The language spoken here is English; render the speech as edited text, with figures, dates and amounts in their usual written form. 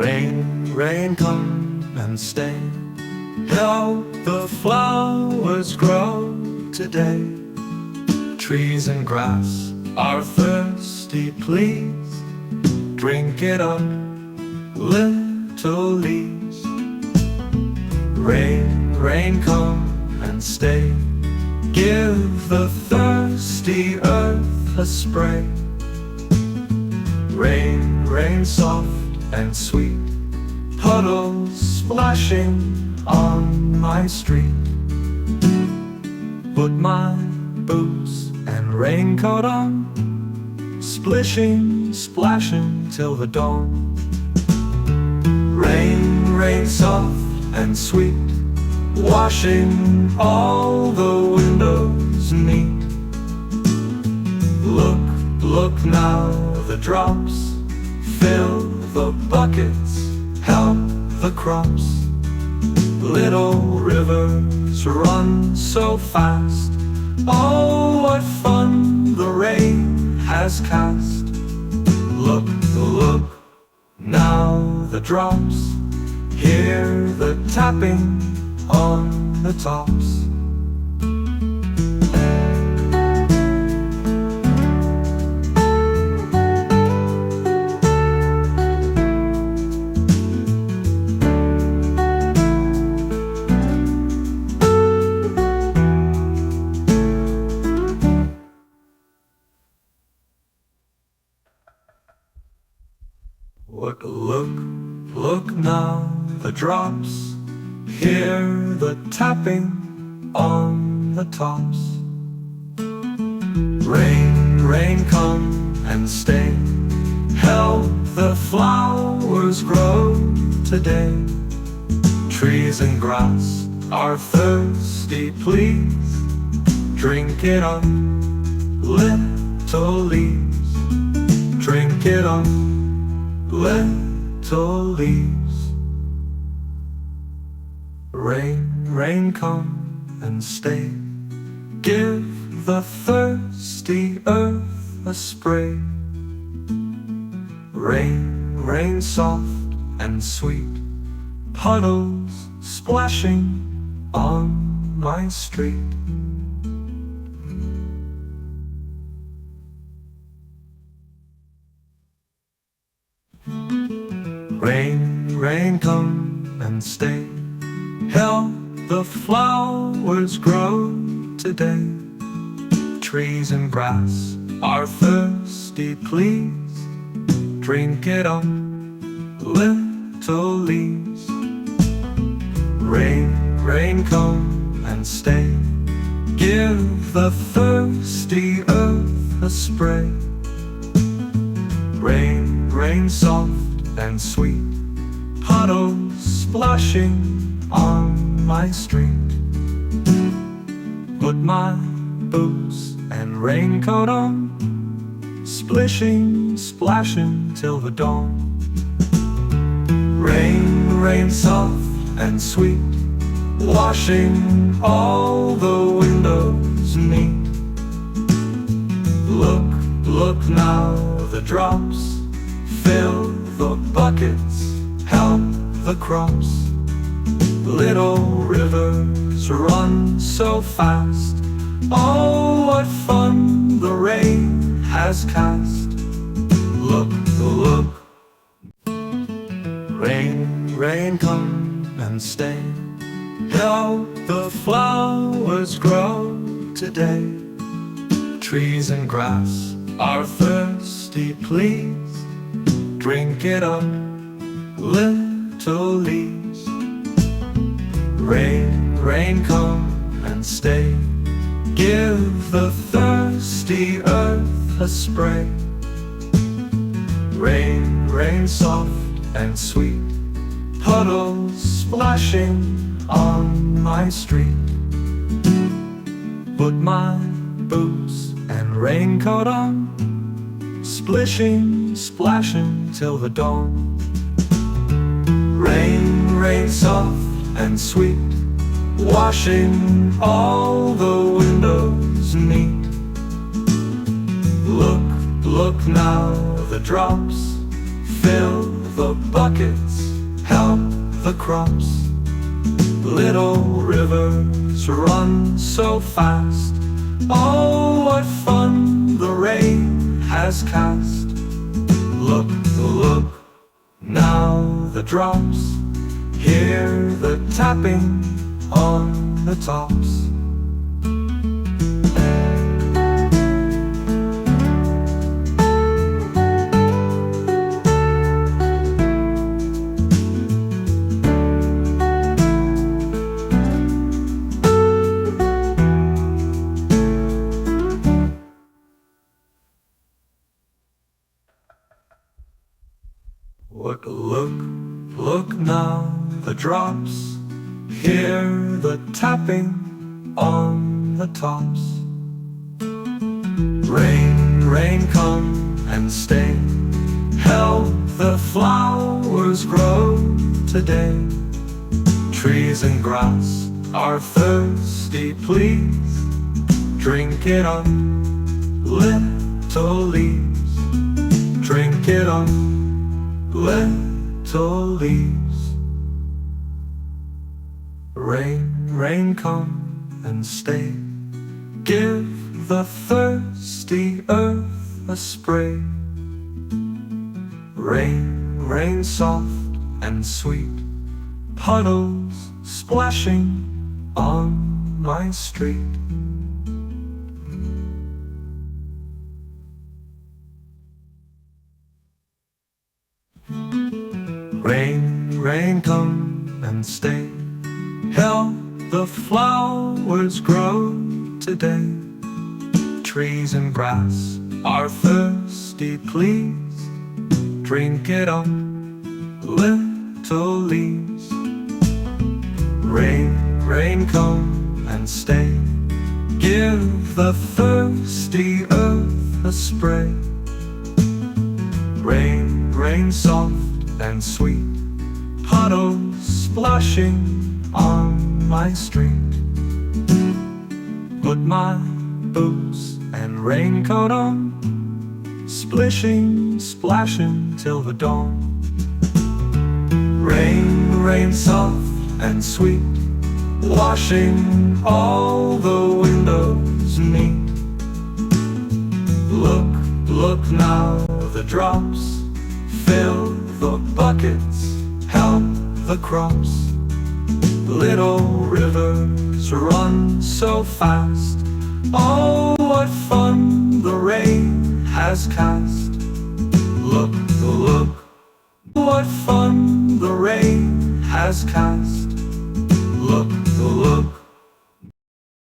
Rain, rain, come and stay. Help the flowers grow today. Trees and grass are thirsty, please drink it up, little leaves. Rain, rain, come and stay. Give the thirsty earth a spray. Rain, rain, soft and sweet, puddles splashing on my street. Put my boots and raincoat on, splishing, splashing till the dawn. Rain, rain, soft and sweet, washing all the windows neat. Look, look now, the drops fill the buckets, help the crops. Little rivers run so fast, oh, what fun the rain has cast. Look, look, now the drops, hear the tapping on the tops. Look, look, look now, the drops, hear the tapping on the tops. Rain, rain, come and stay. Help the flowers grow today. Trees and grass are thirsty, please drink it up, little leaves. Drink it up, little leaves. Rain, rain, come and stay. Give the thirsty earth a spray. Rain, rain, soft and sweet, puddles splashing on my street. Rain, rain, come and stay. Help the flowers grow today. Trees and grass are thirsty, please drink it up, little leaves. Rain, rain, come and stay. Give the thirsty earth a spray. Rain, rain, soft and sweet, puddles splashing on my street. Put my boots and raincoat on, splishing, splashing till the dawn. Rain, rain, soft and sweet, washing all the windows neat. Look, look now, the drops fill the buckets, help the crops. Little rivers run so fast, oh, what fun the rain has cast. Look, look, rain, rain, come and stay. Help the flowers grow today. Trees and grass are thirsty, please drink it up, little leaves. Rain, rain, come and stay. Give the thirsty earth a spray. Rain, rain, soft and sweet, puddles splashing on my street. Put my boots and raincoat on, splishing, splashing till the dawn. Rain, rain, soft and sweet, washing all the windows neat. Look, look now, the drops fill the buckets help the crops. Little rivers run so fast. Oh, what fun the rain has cast. Look, look, now the drops. Hear the tapping on the tops. Look, look, look now, the drops. Hear the tapping on the tops. Rain, rain, come and stay. Help the flowers grow today. Trees and grass are thirsty, please. Drink it up, little leaves. Drink it up, little leaves. Rain, rain, come and stay. Give the thirsty earth a spray. Rain, rain, soft and sweet. Puddles splashing on my street. Rain, rain, come and stay. Help the flowers grow today. Trees and grass are thirsty, please. Drink it up, little leaves. Rain, rain, come and stay. Give the thirsty earth a spray. Rain, rain, soft and sweet. Puddles splashing on my street. Put my boots and raincoat on, splishing, splashing till the dawn. Rain, rain, soft and sweet, washing all the windows neat. Look, look now, the drops fill the buckets, help the crops. Little rivers run so fast. Oh, what fun the rain has cast. Look, look, what fun the rain has cast.